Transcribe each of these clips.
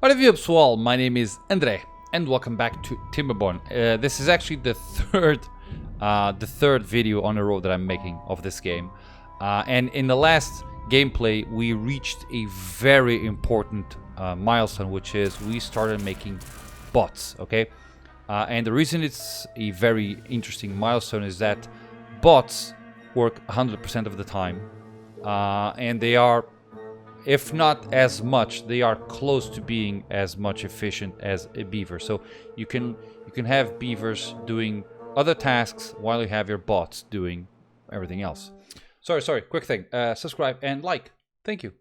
What have you up, Swall? My name is André, and welcome back to Timberborn. This is actually the third video on a row that I'm making of this game. And in the last gameplay, we reached a very important milestone, which is we started making bots, okay? And the reason it's a very interesting milestone is that bots work 100% of the time. And they are, if not as much, they are close to being as much efficient as a beaver. So you can have beavers doing other tasks while you have your bots doing everything else. Sorry, quick thing. Subscribe and like. Thank you.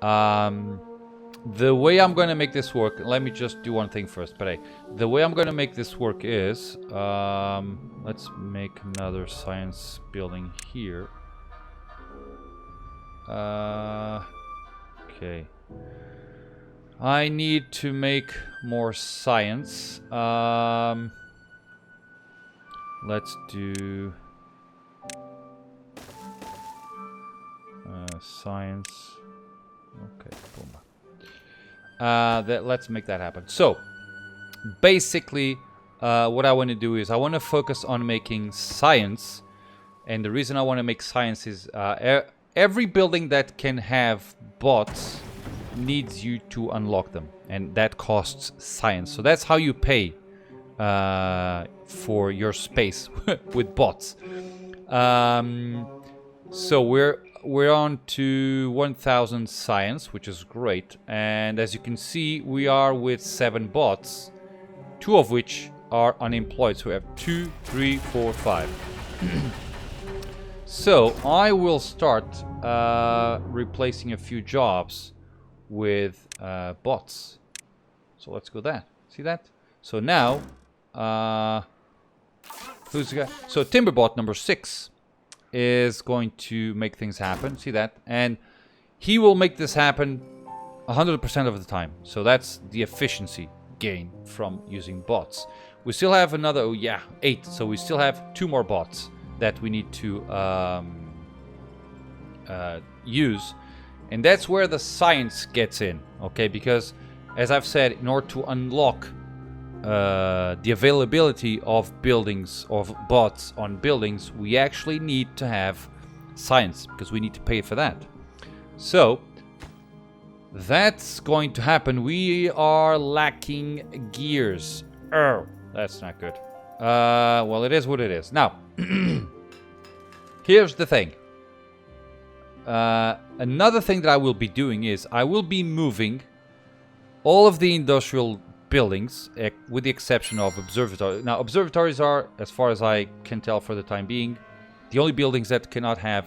The way I'm going to make this work, let me just do one thing first. But hey, the way I'm going to make this work is, let's make another science building here. Okay. I need to make more science. Let's do science. Okay, boom. Let's make that happen. So, basically, what I want to do is I want to focus on making science, and the reason I want to make science is every building that can have bots needs you to unlock them, and that costs science. So that's how you pay for your space with bots. So we're on to 1000 science, which is great. And as you can see, we are with 7 bots, 2 of which are unemployed. So we have 2, 3, 4, 5. So I will start replacing a few jobs with bots. So let's go there. See that? So now, who's the guy? So Timberbot number 6 is going to make things happen. See that? And he will make this happen 100% of the time. So that's the efficiency gain from using bots. We still have another, 8. So we still have 2 more bots that we need to use, and that's where the science gets in, okay? Because as I've said, in order to unlock the availability of buildings, of bots on buildings, we actually need to have science, because we need to pay for that. So that's going to happen. We are lacking gears. Oh, that's not good. Well, it is what it is. Now, here's the thing. Another thing that I will be doing is I will be moving all of the industrial buildings, with the exception of observatories. Now, observatories are, as far as I can tell for the time being, the only buildings that cannot have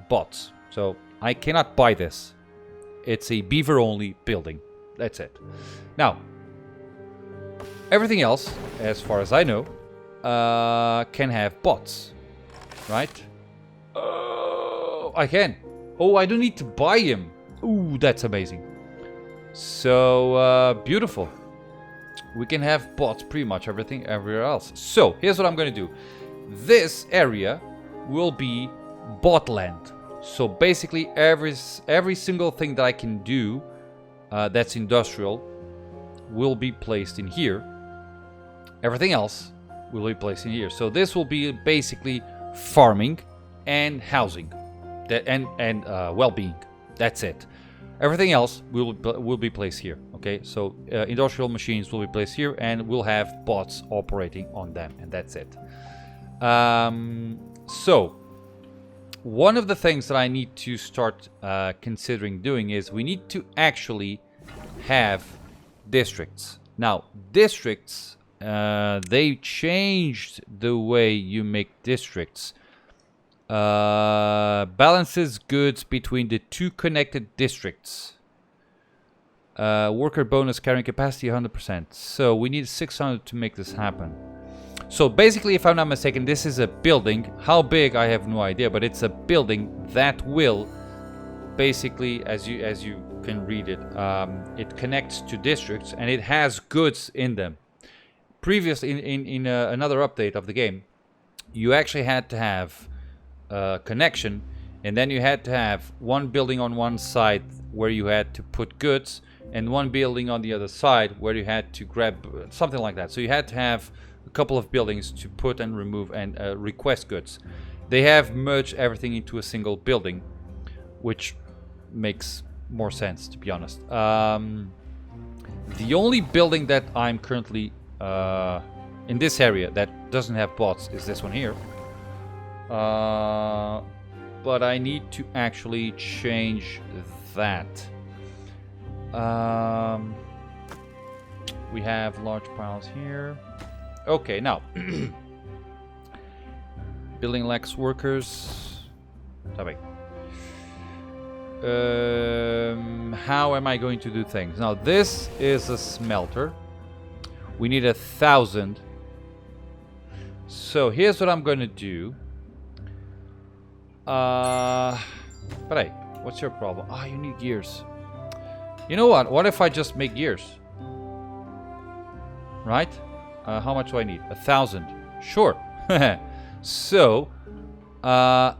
bots. So I cannot buy this. It's a beaver-only building. That's it. Now, everything else, as far as I know, can have bots, right? Oh, I can. Oh, I don't need to buy him. Ooh, that's amazing. So, beautiful. We can have bots pretty much everywhere else. So, here's what I'm going to do. This area will be bot land. So, basically, every single thing that I can do that's industrial will be placed in here. Everything else will be placed in here. So this will be basically farming and housing, and well-being. That's it. Everything else will be placed here. Okay, so industrial machines will be placed here, and we'll have bots operating on them, and that's it. So one of the things that I need to start considering doing is we need to actually have districts. Now, districts. They changed the way you make districts. Balances goods between the 2 connected districts. Worker bonus carrying capacity 100%. So we need 600 to make this happen. So basically, if I'm not mistaken, this is a building. How big, I have no idea, but it's a building that will basically, as you can read it, it connects to districts and it has goods in them. Previously, in another update of the game, you actually had to have a connection, and then you had to have one building on one side where you had to put goods, and one building on the other side where you had to grab something like that. So you had to have a couple of buildings to put and remove and request goods. They have merged everything into a single building, which makes more sense, to be honest. The only building that I'm currently in this area that doesn't have bots is this one here. But I need to actually change that. We have large piles here. Okay, now building lacks workers. Sorry. How am I going to do things? Now this is a smelter. We need 1,000. So here's what I'm going to do. But hey, what's your problem? Ah, you need gears. You know what? What if I just make gears? Right? How much do I need? 1,000. Sure. So,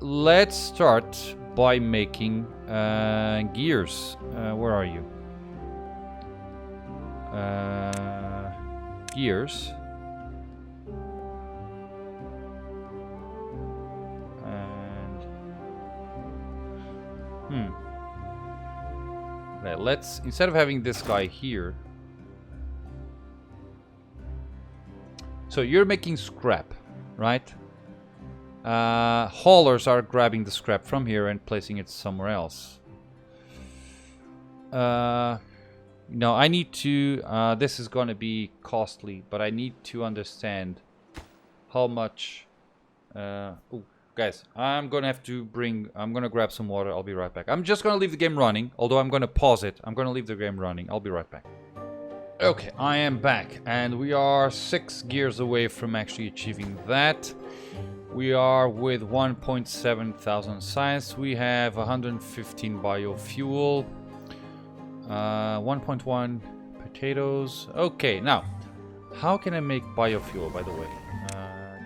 let's start by making gears. Where are you? Gears. Okay, let's, instead of having this guy here. So you're making scrap, right? Haulers are grabbing the scrap from here and placing it somewhere else. No, I need to, this is going to be costly, but I need to understand how much, ooh, guys, I'm going to have to I'm going to grab some water. I'll be right back. I'm just going to leave the game running, although I'm going to pause it. I'm going to leave the game running. I'll be right back. Okay, I am back, and we are 6 gears away from actually achieving that. We are with 1.7 thousand science. We have 115 biofuel, 1.1 potatoes. Okay, now, how can I make biofuel, by the way?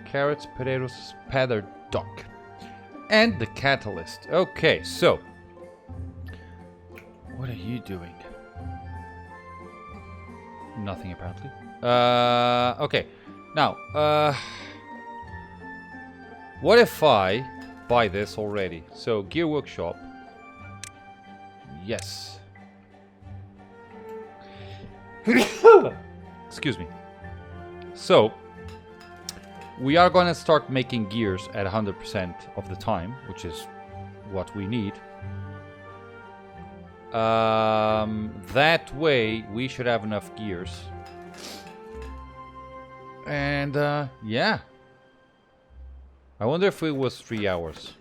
Carrots, potatoes, powdered duck, and the catalyst. Okay, so what are you doing? Nothing, apparently. Okay, now, what if I buy this already? So, gear workshop. Yes. Excuse me. So, we are going to start making gears at 100% of the time, which is what we need. That way, we should have enough gears. And, yeah. I wonder if it was 3 hours.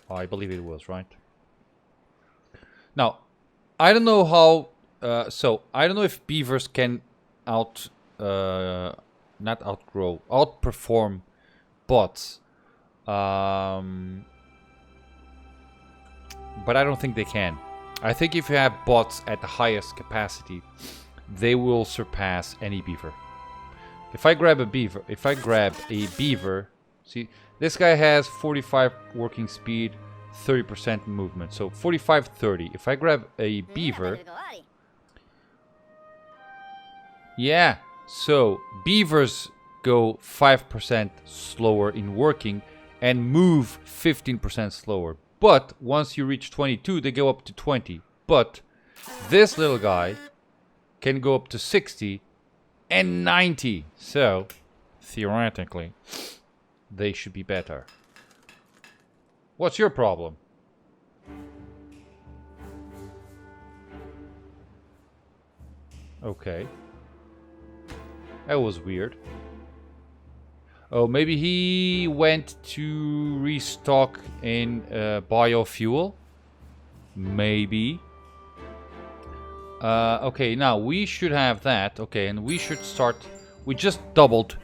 Oh, I believe it was, right? Now, I don't know how... so, I don't know if beavers can outperform bots. But I don't think they can. I think if you have bots at the highest capacity, they will surpass any beaver. If I grab a beaver, see, this guy has 45 working speed, 30% movement. So 45, 30. If I grab a beaver... Yeah, so beavers go 5% slower in working and move 15% slower. But once you reach 22, they go up to 20. But this little guy can go up to 60 and 90. So, theoretically, they should be better. What's your problem? Okay. That was weird. Oh, maybe he went to restock in biofuel? Maybe. Okay, now we should have that. Okay, and we should start... We just doubled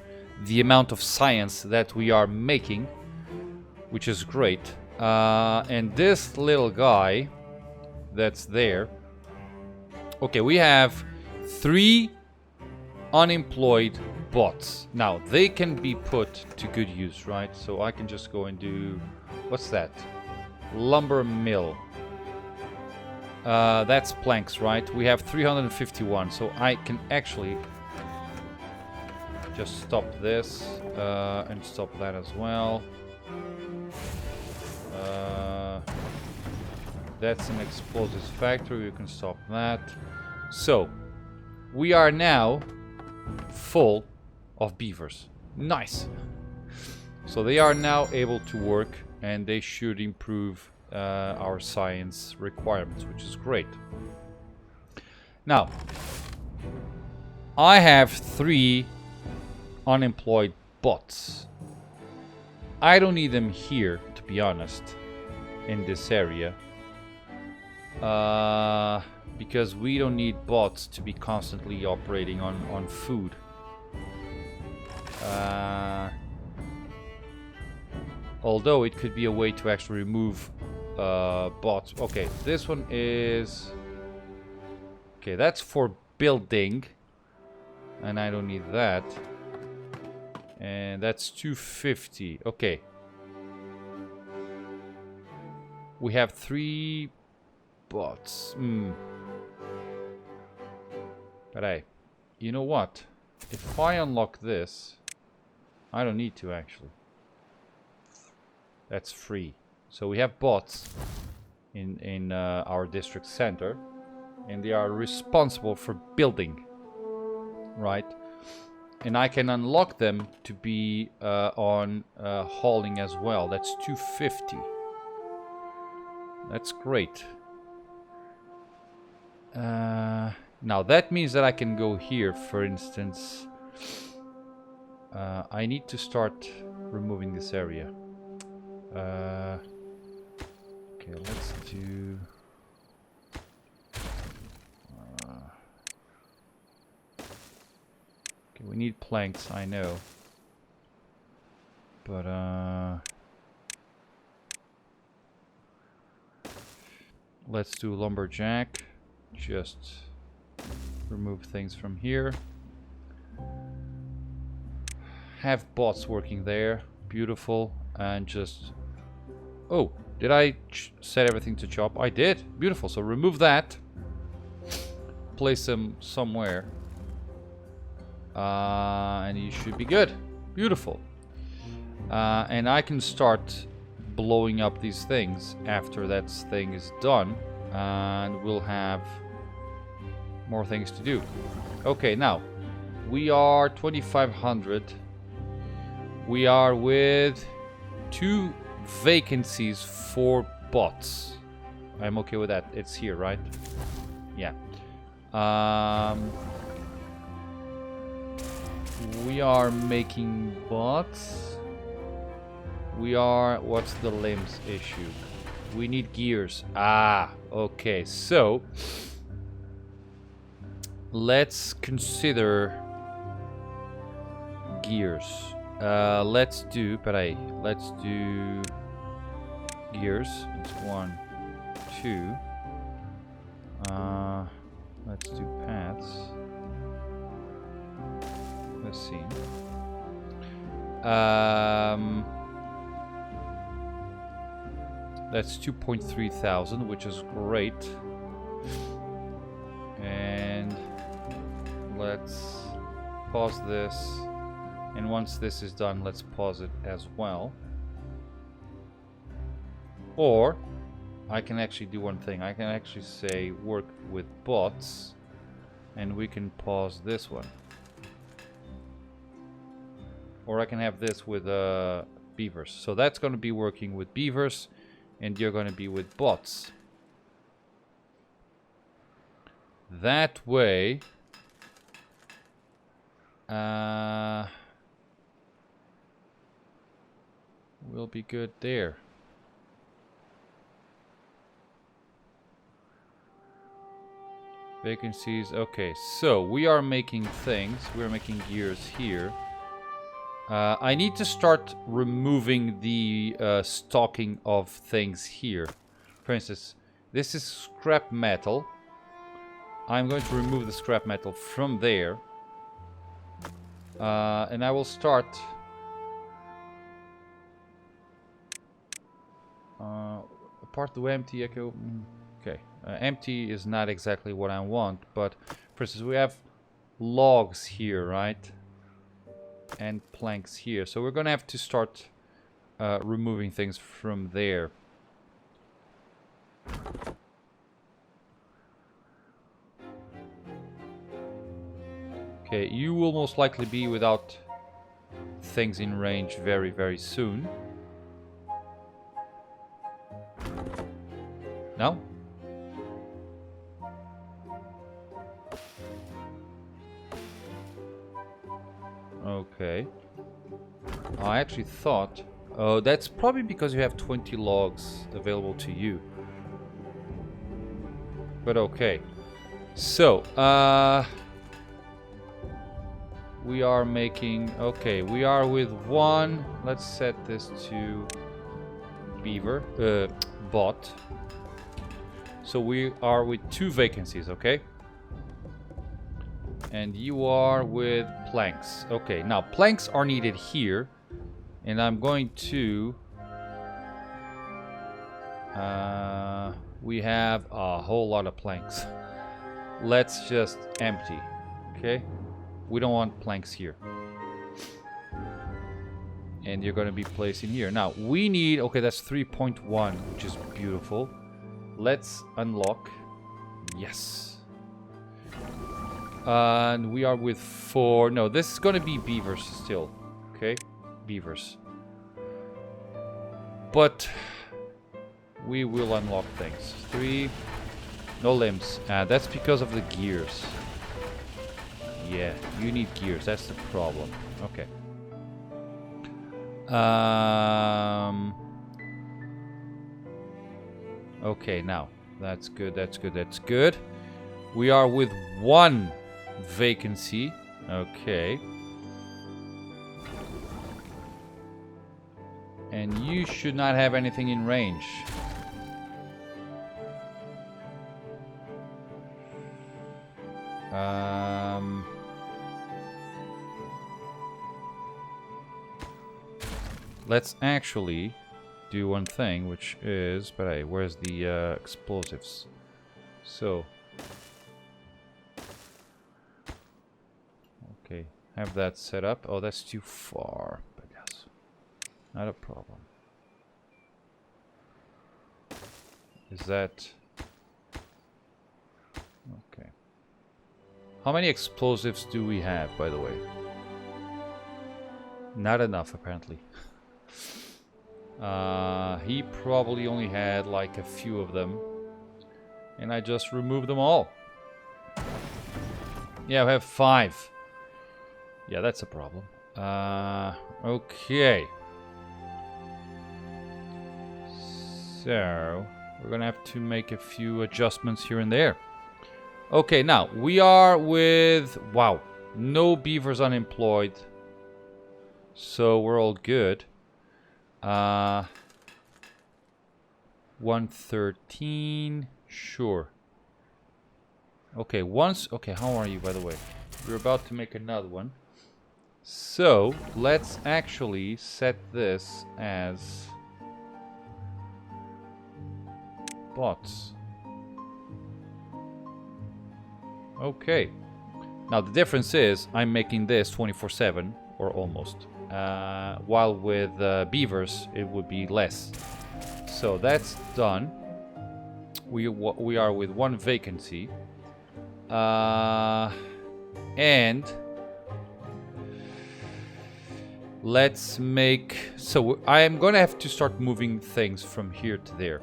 the amount of science that we are making, which is great. And this little guy that's there... Okay, we have 3 unemployed bots. Now, they can be put to good use, right? So I can just go and do... What's that? Lumber mill. That's planks, right? We have 351, so I can actually just stop this and stop that as well. That's an explosives factory. You can stop that. So we are now full of beavers. Nice. So they are now able to work, and they should improve our science requirements, which is great. Now, I have 3 unemployed bots. I don't need them here, to be honest, in this area. Because we don't need bots to be constantly operating on food. Although it could be a way to actually remove bots. Okay, this one is... Okay, that's for building. And I don't need that. And that's 250. Okay. We have 3 bots. But hey, you know what? If I unlock this, I don't need to actually. That's free. So we have bots in our district center, and they are responsible for building, right? And I can unlock them to be on hauling as well. That's 250. That's great. Now that means that I can go here, for instance. I need to start removing this area. Okay, let's do... okay, we need planks, I know. But, let's do lumberjack. Just remove things from here. Have bots working there. Beautiful. And just... Oh, did I set everything to chop? I did. Beautiful. So remove that. Place them somewhere. And you should be good. Beautiful. And I can start blowing up these things after that thing is done. And we'll have more things to do. Okay, now we are 2,500. We are with 2 vacancies for bots. I'm okay with that. It's here, right? Yeah. We are making bots. We are... What's the limbs issue? We need gears. Ah, okay. So let's consider gears. Let's do... Peraí. Let's do gears. It's 1, 2. Let's do paths. Let's see. That's 2,300, which is great. And let's pause this. And once this is done, let's pause it as well. Or I can actually do one thing. I can actually say work with bots, and we can pause this one. Or I can have this with beavers. So that's going to be working with beavers, and you're going to be with bots. That way, we'll be good there. Vacancies. Okay, so we are making things. We're making gears here. I need to start removing the stocking of things here. For instance, this is scrap metal. I'm going to remove the scrap metal from there. And I will start... apart the empty echo... Okay, Empty is not exactly what I want, but for instance, we have logs here, right? And planks here. So we're gonna have to start removing things from there. Okay, you will most likely be without things in range very, very soon. No? Okay. I actually thought... Oh, that's probably because you have 20 logs available to you. But okay. So, we are making... Okay, we are with one... Let's set this to... Beaver. Bot. So we are with 2 vacancies, okay? And you are with planks. Okay, now planks are needed here. And I'm going to... we have a whole lot of planks. Let's just empty. Okay? We don't want planks here. And you're going to be placed in here. Now, we need... Okay, that's 3.1, which is beautiful. Let's unlock. Yes. And we are with 4. No, this is going to be beavers still. Okay? Beavers. But we will unlock things. 3. No limbs. That's because of the gears. Yeah, you need gears. That's the problem. Okay. Okay, now. That's good, that's good, that's good. We are with 1 vacancy. Okay. And you should not have anything in range. Let's actually do one thing, which is... But hey, where's the explosives? So... Okay, have that set up. Oh, that's too far. But yes, not a problem. Is that... Okay. How many explosives do we have, by the way? Not enough, apparently. He probably only had like a few of them. And I just removed them all. Yeah, we have 5. Yeah, that's a problem. Okay. So, we're gonna have to make a few adjustments here and there. Okay, now, we are with... Wow. No beavers unemployed. So, we're all good. 113. Sure. Okay, once... Okay, how are you, by the way? We're about to make another one. So, let's actually set this as... bots. Okay. Now, the difference is I'm making this 24/7, or almost. While with beavers, it would be less. So, that's done. We are with 1 vacancy. And... Let's make... So, I am going to have to start moving things from here to there.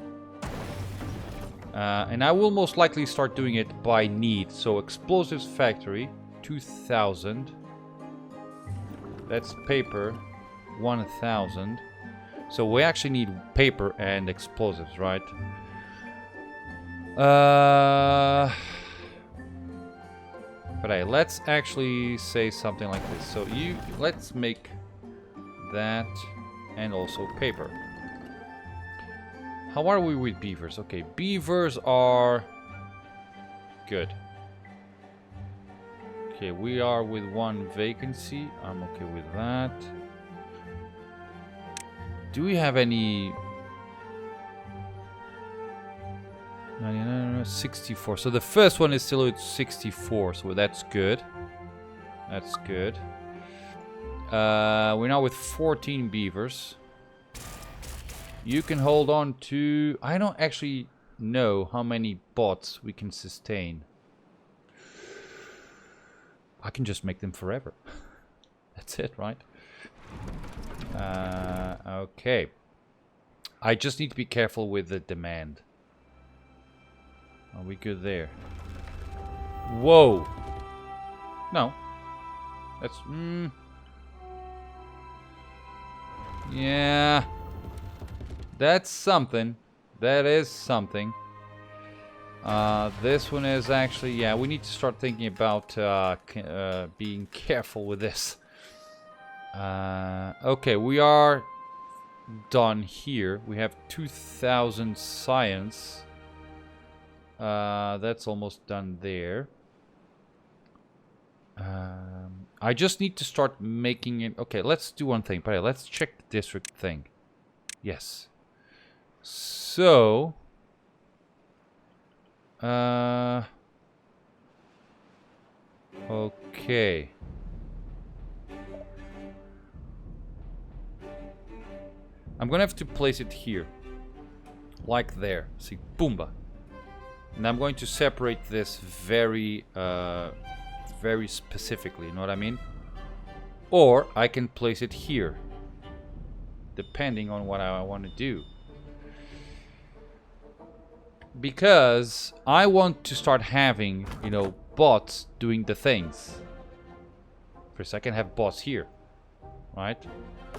And I will most likely start doing it by need. So, explosives factory, 2,000. That's paper, 1,000. So, we actually need paper and explosives, right? But hey, let's actually say something like this. So, let's make that and also paper. How are we with beavers? Okay, beavers are good. Okay, we are with 1 vacancy. I'm okay with that. Do we have any... 99, 64. So the first one is still at 64. So that's good. That's good. We're now with 14 beavers. You can hold on to... I don't actually know how many bots we can sustain. I can just make them forever. That's it, right? Okay. I just need to be careful with the demand. Are we good there? Whoa! No. That's... yeah. That's something. That is something. This one is actually... yeah, we need to start thinking about being careful with this. Okay, we are done here. We have 2,000 science. That's almost done there. I just need to start making it... okay, let's do one thing. But let's check the district thing. Yes. So... okay. I'm gonna have to place it here. Like there. See, boomba. And I'm going to separate this very, very specifically, you know what I mean? Or I can place it here. Depending on what I want to do. Because I want to start having, you know, bots doing the things. First, I can have bots here. Right?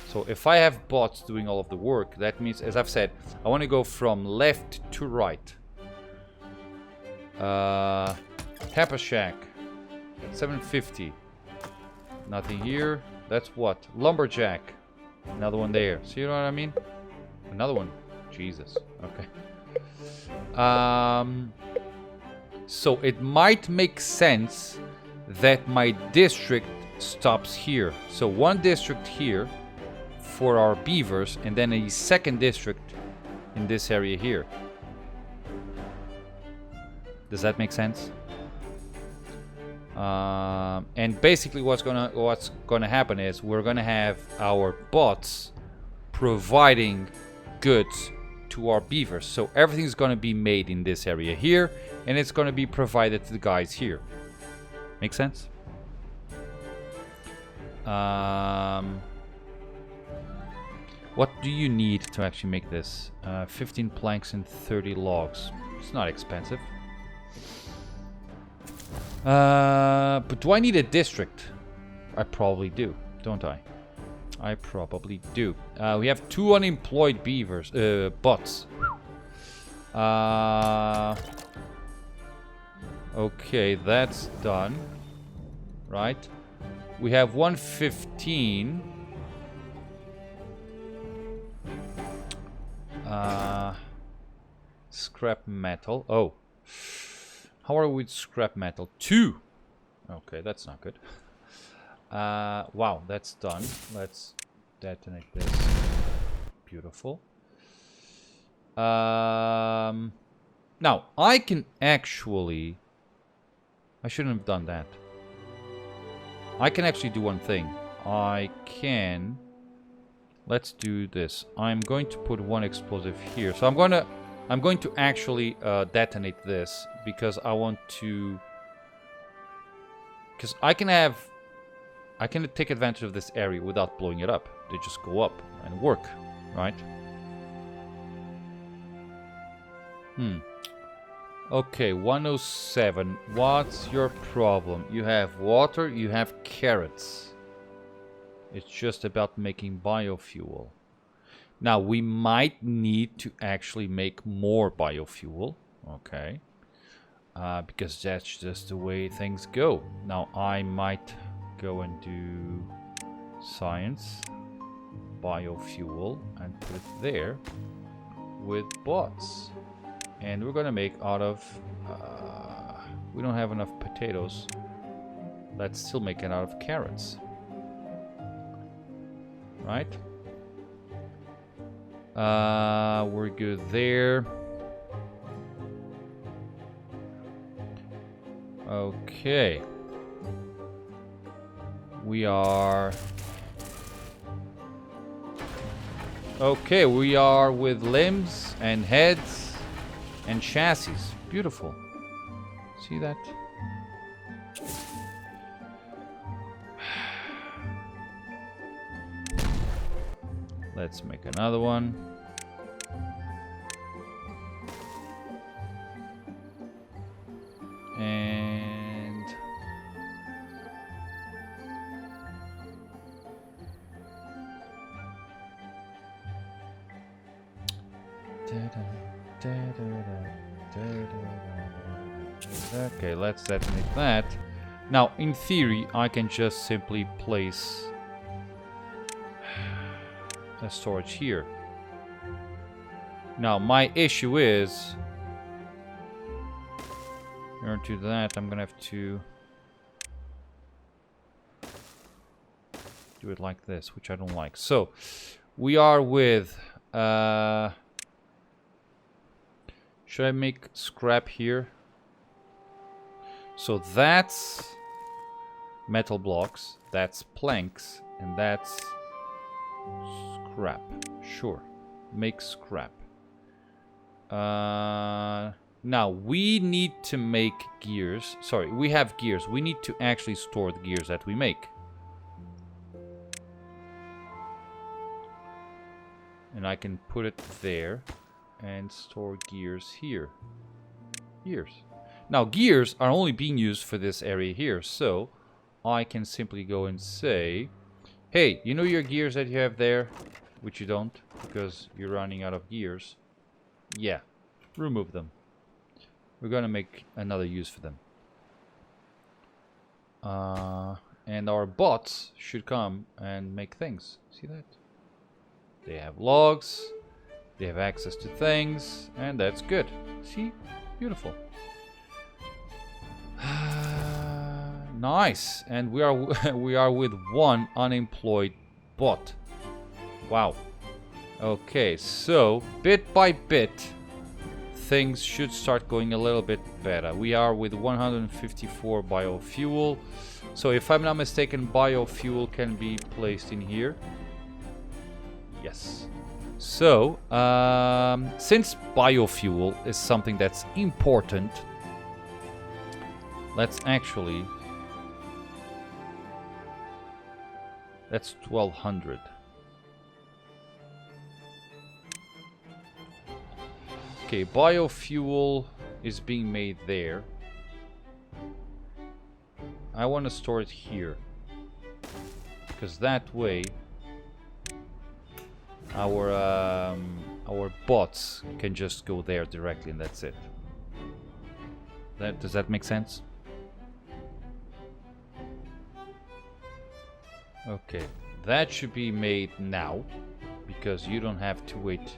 So if I have bots doing all of the work, that means, as I've said, I want to go from left to right. Pepper Shack. 750. Nothing here. That's what? Lumberjack. Another one there. See what I mean? Another one. Jesus. Okay. So it might make sense that my district stops here. So one district here for our beavers, and then a second district in this area here. Does that make sense? And basically what's gonna happen is we're gonna have our bots providing goods to our beavers. So everything's gonna be made in this area here, and it's gonna be provided to the guys here. Make sense? What do you need to actually make this? 15 planks and 30 logs. It's not expensive. But do I need a district? I probably do, don't I? I probably do. We have 2 unemployed beavers, bots. Okay, that's done. Right? We have 115. Scrap metal. Oh. How are we with scrap metal? 2. Okay, that's not good. Wow, that's done. Let's detonate this. Beautiful. Now, I can actually... I shouldn't have done that. I can actually do one thing. I can... Let's do this. I'm going to put one explosive here. So I'm going to actually detonate this because I want to... Because I can take advantage of this area without blowing it up. They just go up and work, right? Okay, 107. What's your problem? You have water, you have carrots. It's just about making biofuel. Now, we might need to actually make more biofuel. Okay. Because that's just the way things go. Now, I might go and do science, biofuel, and put it there with bots. And we're gonna make out of... we don't have enough potatoes. Let's still make it out of carrots. Right? We're good there. Okay. We are... Okay, we are with limbs and heads and chassis. Beautiful. See that? Let's make another one. And okay, let's make that. Now, in theory, I can just simply place a storage here. Now, my issue is, in order to do that, I'm gonna have to do it like this, which I don't like. So, we are with... should I make scrap here? So that's metal blocks, that's planks, and that's scrap. Sure, make scrap. Now we need to make gears. Sorry, we have gears. We need to actually store the gears that we make. And I can put it there and store gears here. Gears. Now gears are only being used for this area here, so I can simply go and say, hey, you know your gears that you have there, which you don't because you're running out of gears? Yeah, remove them. We're gonna make another use for them. And our bots should come and make things. See that? They have logs, they have access to things, and that's good. See? Beautiful. Nice. And we are we are with one unemployed bot. Wow. Okay, so bit by bit things should start going a little bit better. We are with 154 biofuel. So if I'm not mistaken, biofuel can be placed in here. Yes. So, since biofuel is something that's important, let's actually... That's 1200. Okay, biofuel is being made there. I want to store it here, because that way our bots can just go there directly, and that's it. Does that make sense? Okay, that should be made now, because you don't have to wait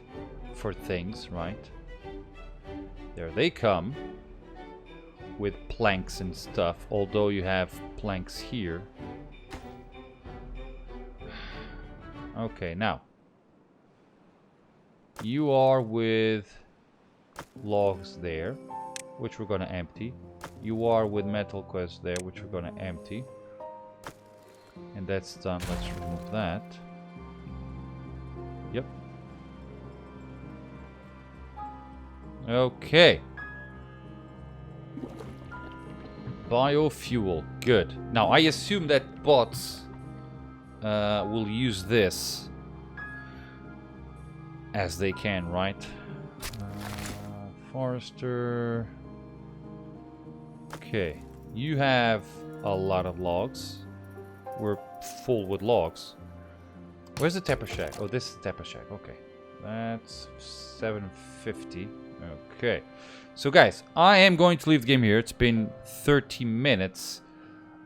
for things, right? There they come with planks and stuff, although you have planks here. Okay, now you are with logs there, which we're gonna empty. You are with metal quests there, which we're gonna empty. And that's done. Let's remove that. Yep. Okay. Biofuel. Good. Now, I assume that bots will use this as they can, right? Forester. Okay. You have a lot of logs. We're full with logs. Where's the Tepper Shack? Oh, this is Tepper Shack. Okay. That's 750. Okay. So, guys, I am going to leave the game here. It's been 30 minutes.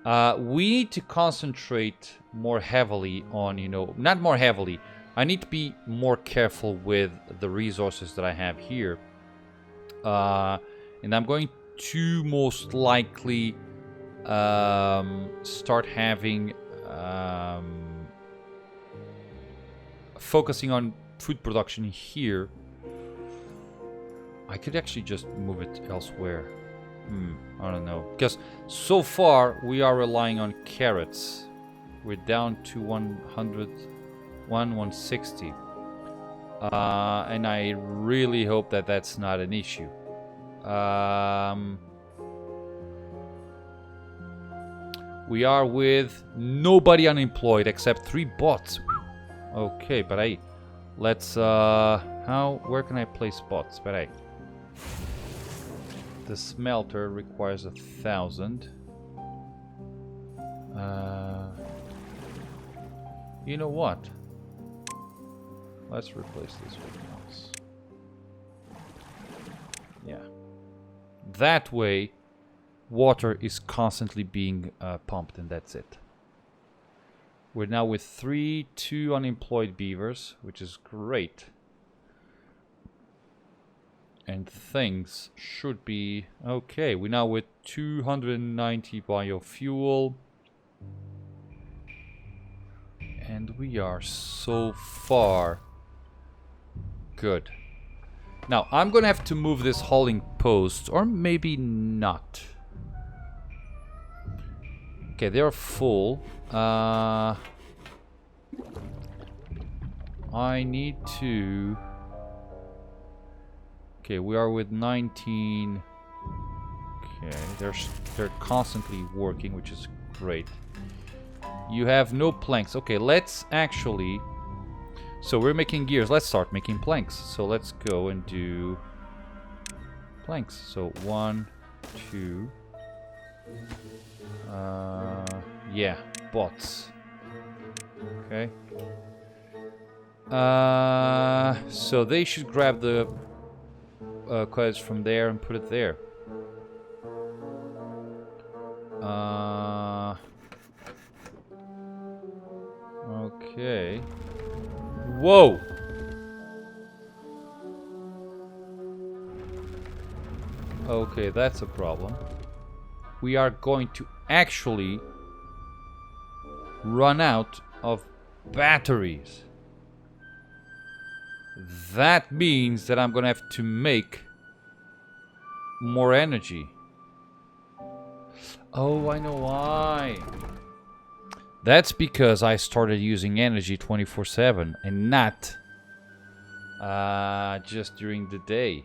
We need to concentrate more heavily on, you know... Not more heavily. I need to be more careful with the resources that I have here. And I'm going to most likely... start having focusing on food production here. I could actually just move it elsewhere. I don't know. Because so far we are relying on carrots. We're down to 160. And I really hope that that's not an issue. We are with nobody unemployed except 3 bots. Okay, but hey, let's where can I place bots? But hey, the smelter requires 1,000. You know what? Let's replace this with else. Yeah. That way, water is constantly being pumped, and that's it. We're now with 2 unemployed beavers, which is great. And things should be okay. We're now with 290 biofuel. And we are so far good. Now, I'm gonna have to move this hauling post, or maybe not. Okay, they're full. I need to... Okay, we are with 19. Okay, they're constantly working, which is great. You have no planks. Okay, let's actually... So we're making gears. Let's start making planks. So let's go and do planks. So 1, 2. Yeah, bots. Okay. So they should grab the credits from there and put it there. Okay. Whoa! Okay, that's a problem. We are going to actually run out of batteries. That means that I'm gonna have to make more energy. Oh, I know why. That's because I started using energy 24/7 and not just during the day.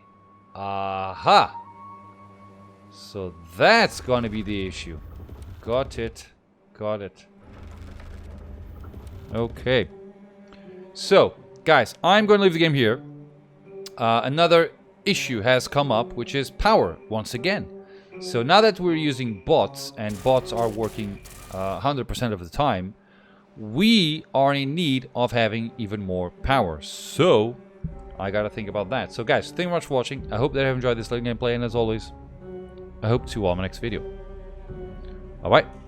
Aha! So that's gonna be the issue. Got it. Got it. Okay. So, guys, I'm gonna leave the game here. Another issue has come up, which is power once again. So now that we're using bots, and bots are working 100% of the time, we are in need of having even more power. So I gotta think about that. So guys, thank you much for watching. I hope that you have enjoyed this little gameplay, and as always, I hope to see you all in my next video. Bye bye.